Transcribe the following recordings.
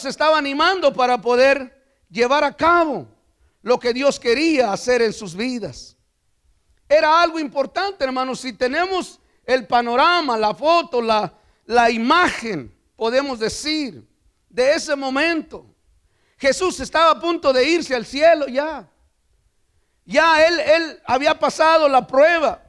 los estaba animando para poder llevar a cabo lo que Dios quería hacer en sus vidas. Era algo importante, hermanos. Si tenemos el panorama, la foto, la imagen, podemos decir, de ese momento. Jesús estaba a punto de irse al cielo ya. Ya él había pasado la prueba,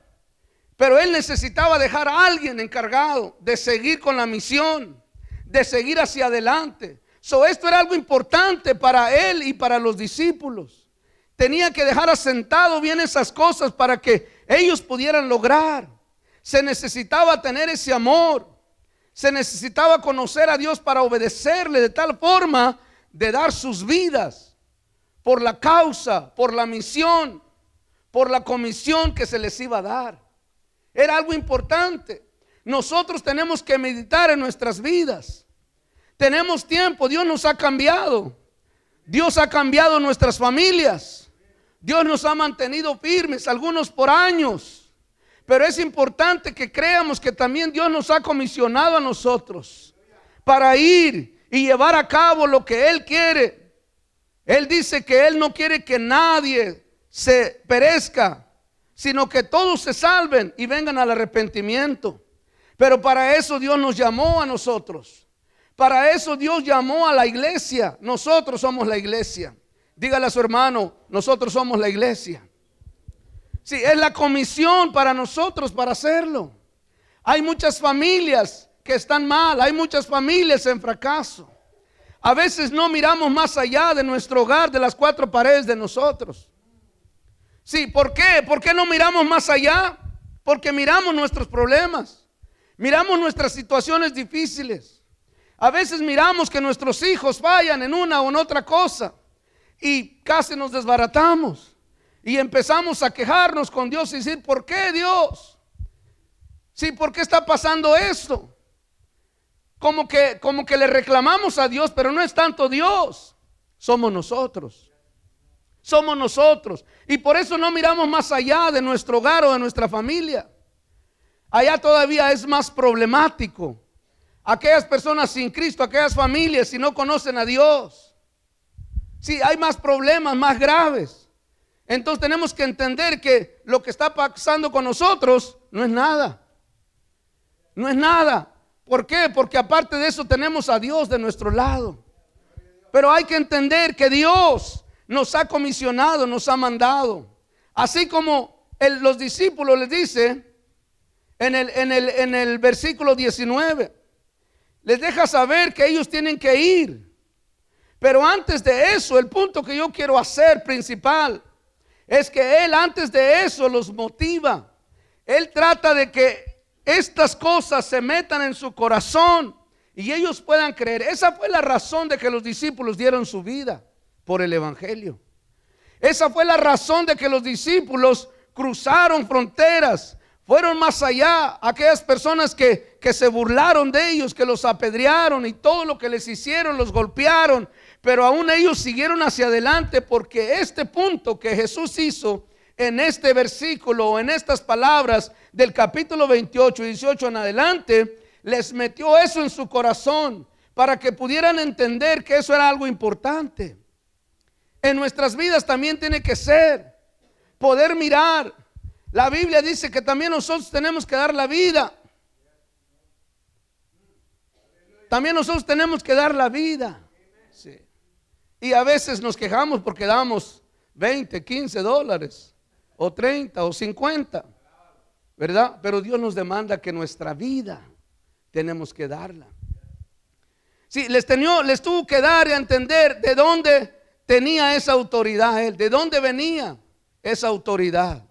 pero él necesitaba dejar a alguien encargado de seguir con la misión, de seguir hacia adelante. Esto era algo importante para él y para los discípulos. Tenía que dejar asentado bien esas cosas para que ellos pudieran lograr. Se necesitaba tener ese amor. Se necesitaba conocer a Dios para obedecerle de tal forma de dar sus vidas por la causa, por la misión, por la comisión que se les iba a dar. Era algo importante. Nosotros tenemos que meditar en nuestras vidas. Tenemos tiempo, Dios nos ha cambiado. Dios ha cambiado nuestras familias. Dios nos ha mantenido firmes, algunos por años. Pero es importante que creamos que también Dios nos ha comisionado a nosotros para ir y llevar a cabo lo que Él quiere. Él dice que Él no quiere que nadie se perezca, sino que todos se salven y vengan al arrepentimiento. Pero para eso Dios nos llamó a nosotros. Para eso Dios llamó a la iglesia. Nosotros somos la iglesia. Dígale a su hermano, nosotros somos la iglesia. Sí, es la comisión para nosotros para hacerlo. Hay muchas familias que están mal, hay muchas familias en fracaso. A veces no miramos más allá de nuestro hogar, de las cuatro paredes de nosotros. Sí, ¿por qué? ¿Por qué no miramos más allá? Porque miramos nuestros problemas, miramos nuestras situaciones difíciles. A veces miramos que nuestros hijos fallan en una o en otra cosa y casi nos desbaratamos y empezamos a quejarnos con Dios y decir, ¿por qué, Dios? Sí, ¿por qué está pasando esto? Como que le reclamamos a Dios, pero no es tanto Dios, somos nosotros. Somos nosotros. Y por eso no miramos más allá de nuestro hogar o de nuestra familia. Allá todavía es más problemático. Aquellas personas sin Cristo, aquellas familias, si no conocen a Dios, sí, hay más problemas, más graves. Entonces tenemos que entender que lo que está pasando con nosotros no es nada. No es nada. ¿Por qué? Porque aparte de eso tenemos a Dios de nuestro lado. Pero hay que entender que Dios nos ha comisionado, nos ha mandado. Así como los discípulos les dice en el versículo 19, les deja saber que ellos tienen que ir. Pero antes de eso, el punto que yo quiero hacer principal es que Él antes de eso los motiva. Él trata de que estas cosas se metan en su corazón y ellos puedan creer. Esa fue la razón de que los discípulos dieron su vida por el evangelio. Esa fue la razón de que los discípulos cruzaron fronteras, fueron más allá. Aquellas personas que se burlaron de ellos, que los apedrearon y todo lo que les hicieron, los golpearon, pero aún ellos siguieron hacia adelante, porque este punto que Jesús hizo en este versículo o en estas palabras del capítulo 28 y 18 en adelante, les metió eso en su corazón para que pudieran entender que eso era algo importante. En nuestras vidas también tiene que ser poder mirar. La Biblia dice que también nosotros tenemos que dar la vida. También nosotros tenemos que dar la vida. Sí. Y a veces nos quejamos porque damos 20, 15 dólares o 30 o 50, ¿verdad? Pero Dios nos demanda que nuestra vida tenemos que darla. Sí, les tuvo que dar y entender de dónde tenía esa autoridad Él, de dónde venía esa autoridad,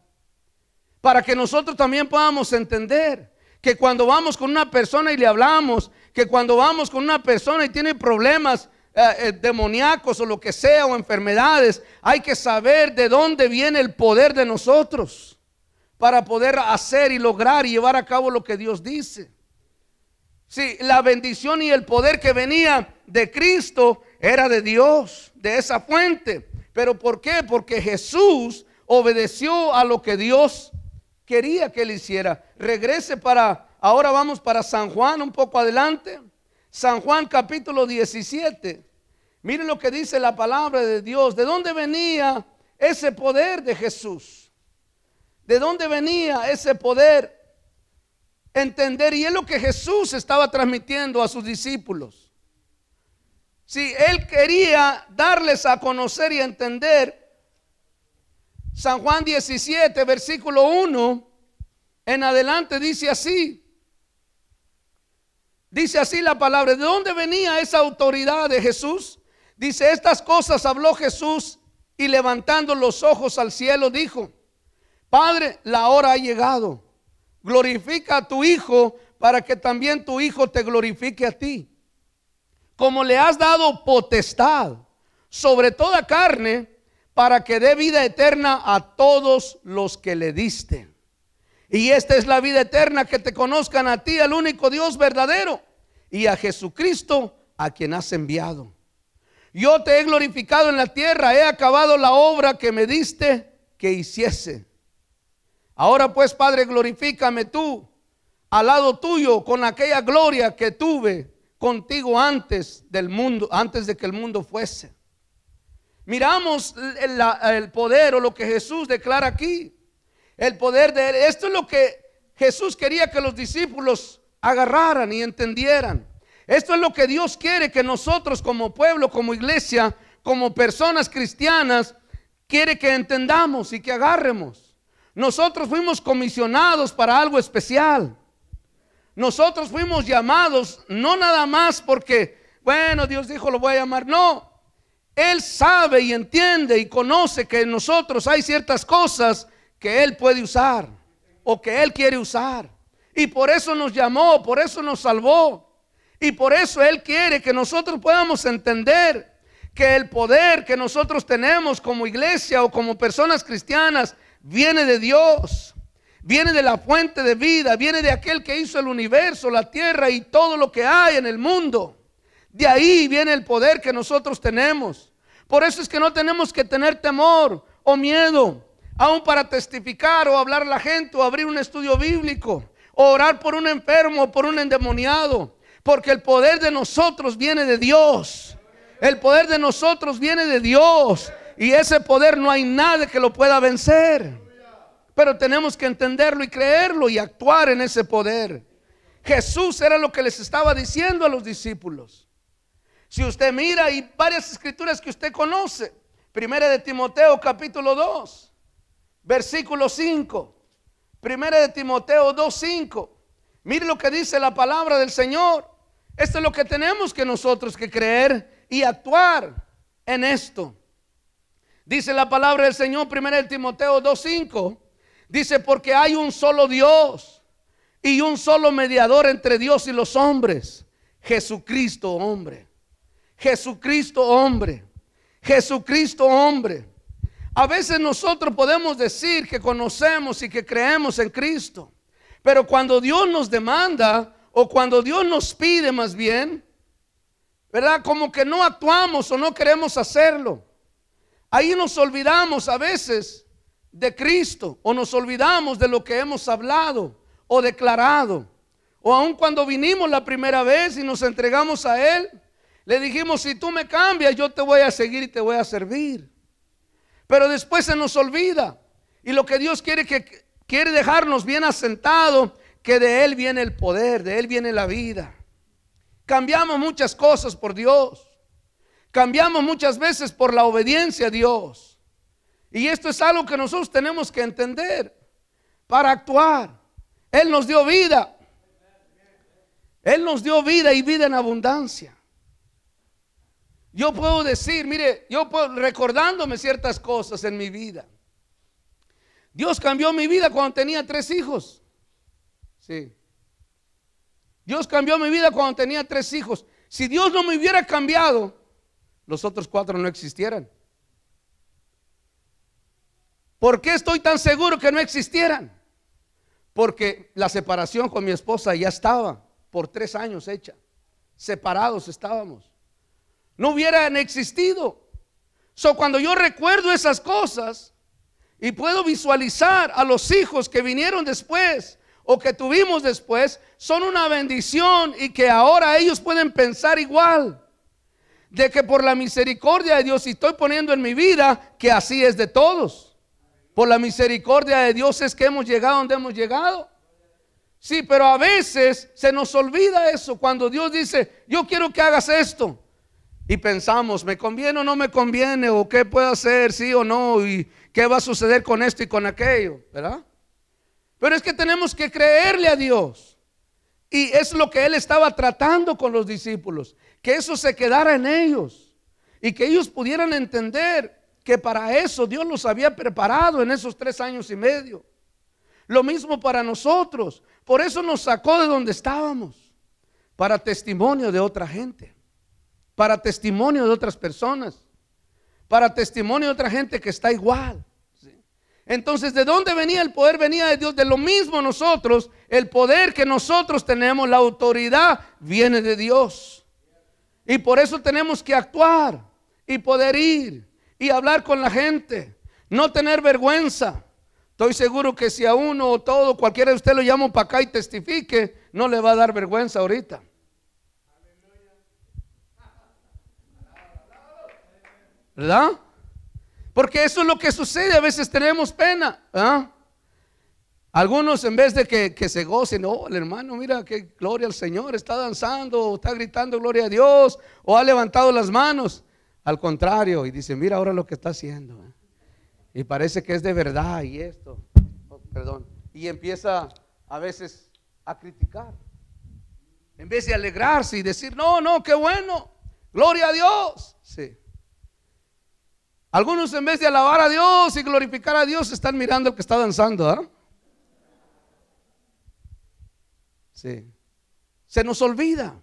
para que nosotros también podamos entender que cuando vamos con una persona y le hablamos, que cuando vamos con una persona y tiene problemas demoníacos o lo que sea, o enfermedades, hay que saber de dónde viene el poder de nosotros para poder hacer y lograr y llevar a cabo lo que Dios dice. Sí, la bendición y el poder que venía de Cristo era de Dios, de esa fuente. ¿Pero por qué? Porque Jesús obedeció a lo que Dios quería que él hiciera. Ahora vamos para San Juan, un poco adelante. San Juan capítulo 17. Miren lo que dice la palabra de Dios. ¿De dónde venía ese poder de Jesús? ¿De dónde venía ese poder? Entender, y es lo que Jesús estaba transmitiendo a sus discípulos. Si Él quería darles a conocer y a entender, San Juan 17, versículo 1 en adelante dice así. Dice así la palabra. ¿De dónde venía esa autoridad de Jesús? Dice, estas cosas habló Jesús y levantando los ojos al cielo dijo: Padre, la hora ha llegado. Glorifica a tu Hijo para que también tu Hijo te glorifique a ti. Como le has dado potestad sobre toda carne, para que dé vida eterna a todos los que le diste. Y esta es la vida eterna, que te conozcan a ti, al único Dios verdadero, y a Jesucristo, a quien has enviado. Yo te he glorificado en la tierra, he acabado la obra que me diste que hiciese. Ahora pues, Padre, glorifícame tú al lado tuyo con aquella gloria que tuve contigo antes del mundo, antes de que el mundo fuese. Miramos el poder, o lo que Jesús declara aquí. El poder de Él. Esto es lo que Jesús quería que los discípulos agarraran y entendieran. Esto es lo que Dios quiere que nosotros, como pueblo, como iglesia, como personas cristianas, quiere que entendamos y que agarremos. Nosotros fuimos comisionados para algo especial. Nosotros fuimos llamados no nada más porque, bueno, Dios dijo lo voy a llamar. No, Él sabe y entiende y conoce que en nosotros hay ciertas cosas que Él puede usar o que Él quiere usar. Y por eso nos llamó, por eso nos salvó. Y por eso Él quiere que nosotros podamos entender que el poder que nosotros tenemos como iglesia o como personas cristianas viene de Dios. Viene de la fuente de vida, viene de aquel que hizo el universo, la tierra y todo lo que hay en el mundo. De ahí viene el poder que nosotros tenemos. Por eso es que no tenemos que tener temor o miedo, aún para testificar o hablar a la gente o abrir un estudio bíblico o orar por un enfermo o por un endemoniado. Porque el poder de nosotros viene de Dios. El poder de nosotros viene de Dios. Y ese poder no hay nada que lo pueda vencer. Pero tenemos que entenderlo y creerlo y actuar en ese poder. Jesús era lo que les estaba diciendo a los discípulos. Si usted mira, hay varias escrituras que usted conoce. Primera de Timoteo capítulo 2, versículo 5. Primera de Timoteo 2:5. Mire lo que dice la palabra del Señor. Esto es lo que tenemos que nosotros que creer y actuar en esto. Dice la palabra del Señor, primera de Timoteo 2:5. Dice, porque hay un solo Dios y un solo mediador entre Dios y los hombres, Jesucristo hombre. Jesucristo hombre. Jesucristo hombre. A veces nosotros podemos decir que conocemos y que creemos en Cristo, pero cuando Dios nos demanda o cuando Dios nos pide, más bien, ¿verdad? Como que no actuamos o no queremos hacerlo. Ahí nos olvidamos a veces de Cristo, o nos olvidamos de lo que hemos hablado o declarado. O aun cuando vinimos la primera vez y nos entregamos a Él, le dijimos, si tú me cambias, yo te voy a seguir y te voy a servir. Pero después se nos olvida. Y lo que Dios quiere dejarnos bien asentado, que de Él viene el poder, de Él viene la vida. Cambiamos muchas cosas por Dios. Cambiamos muchas veces por la obediencia a Dios. Y esto es algo que nosotros tenemos que entender para actuar. Él nos dio vida. Él nos dio vida y vida en abundancia. Yo puedo decir, mire, recordándome ciertas cosas en mi vida. Dios cambió mi vida cuando tenía 3 hijos. Sí. Dios cambió mi vida cuando tenía 3 hijos. Si Dios no me hubiera cambiado, los otros 4 no existieran. ¿Por qué estoy tan seguro que no existieran? Porque la separación con mi esposa ya estaba por 3 años hecha. Separados estábamos. No hubieran existido. Cuando yo recuerdo esas cosas y puedo visualizar a los hijos que vinieron después o que tuvimos después, son una bendición y que ahora ellos pueden pensar igual. de que por la misericordia de Dios, y estoy poniendo en mi vida que así es de todos. Por la misericordia de Dios es que hemos llegado donde hemos llegado. Sí, pero a veces se nos olvida eso. Cuando Dios dice, yo quiero que hagas esto, y pensamos, ¿me conviene o no me conviene? ¿O qué puedo hacer? ¿Sí o no? ¿Y qué va a suceder con esto y con aquello? ¿Verdad? Pero es que tenemos que creerle a Dios. Y es lo que Él estaba tratando con los discípulos, que eso se quedara en ellos y que ellos pudieran entender que para eso Dios los había preparado en esos 3 años y medio. Lo mismo para nosotros. Por eso nos sacó de donde estábamos, para testimonio de otra gente, para testimonio de otras personas, para testimonio de otra gente que está igual. Entonces, ¿de dónde venía el poder? Venía de Dios. De lo mismo nosotros, el poder que nosotros tenemos, la autoridad, viene de Dios. Y por eso tenemos que actuar y poder ir y hablar con la gente, no tener vergüenza. Estoy seguro que si a uno o todo, cualquiera de ustedes lo llama para acá y testifique, no le va a dar vergüenza ahorita. ¿Verdad? Porque eso es lo que sucede. A veces tenemos pena, ¿ah? Algunos, en vez de que se gocen, oh, el hermano, mira que gloria al Señor, está danzando, o está gritando gloria a Dios, o ha levantado las manos. Al contrario, y dice, mira ahora lo que está haciendo, ¿eh? Y parece que es de verdad y esto, oh, perdón, y empieza a veces a criticar, en vez de alegrarse y decir, no, qué bueno, gloria a Dios. Sí. Algunos, en vez de alabar a Dios y glorificar a Dios, están mirando al que está danzando, ¿eh? Sí. Se nos olvida.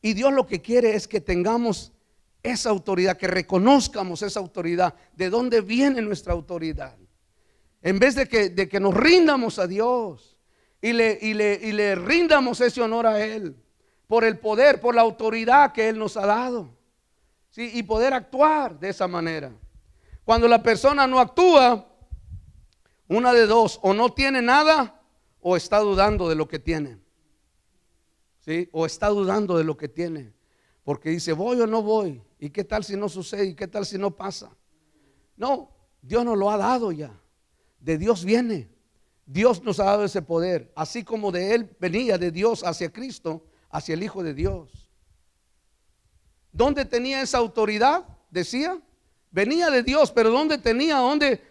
Y Dios lo que quiere es que tengamos esa autoridad, que reconozcamos esa autoridad, de dónde viene nuestra autoridad. En vez de que nos rindamos a Dios y le rindamos ese honor a Él, por el poder, por la autoridad que Él nos ha dado. ¿Sí? Y poder actuar de esa manera. Cuando la persona no actúa, una de dos, o no tiene nada o está dudando de lo que tiene. ¿Sí? O está dudando de lo que tiene, porque dice, voy o no voy, y qué tal si no sucede, y qué tal si no pasa. No, Dios nos lo ha dado ya. De Dios viene. Dios nos ha dado ese poder, así como de Él venía, de Dios hacia Cristo, hacia el Hijo de Dios. ¿Dónde tenía esa autoridad? Decía, venía de Dios, pero ¿dónde tenía?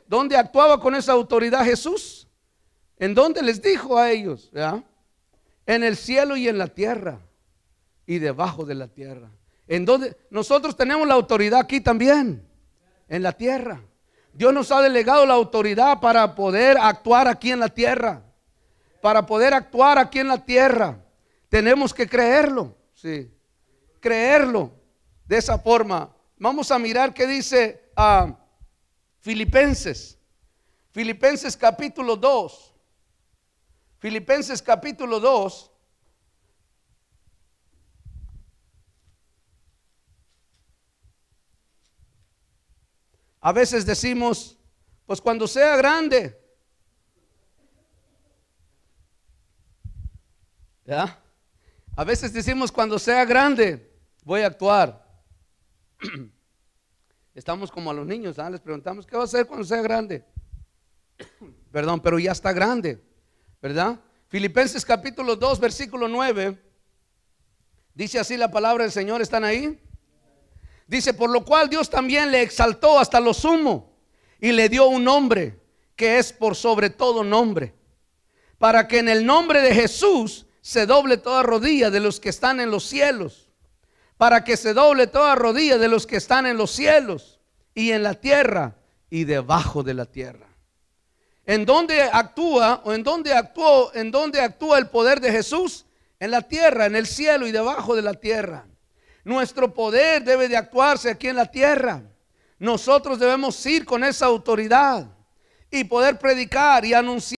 ¿Dónde actuaba con esa autoridad Jesús? ¿En dónde les dijo a ellos? ¿Ya? En el cielo y en la tierra y debajo de la tierra. En donde nosotros tenemos la autoridad aquí también, en la tierra. Dios nos ha delegado la autoridad para poder actuar aquí en la tierra. Para poder actuar aquí en la tierra, tenemos que creerlo, sí, creerlo de esa forma. Vamos a mirar qué dice Filipenses. Filipenses capítulo 2. Filipenses capítulo 2. A veces decimos, pues cuando sea grande, ¿ya? A veces decimos, cuando sea grande voy a actuar. Estamos como a los niños, ¿ah? Les preguntamos, ¿qué va a hacer cuando sea grande? Perdón, pero ya está grande, ¿verdad? Filipenses capítulo 2 versículo 9 dice así la palabra del Señor. ¿Están ahí? Dice, por lo cual Dios también le exaltó hasta lo sumo y le dio un nombre que es por sobre todo nombre, para que en el nombre de Jesús se doble toda rodilla de los que están en los cielos, para que se doble toda rodilla de los que están en los cielos y en la tierra y debajo de la tierra. ¿En dónde actúa o en dónde actúa el poder de Jesús? En la tierra, en el cielo y debajo de la tierra. Nuestro poder debe de actuarse aquí en la tierra. Nosotros debemos ir con esa autoridad y poder predicar y anunciar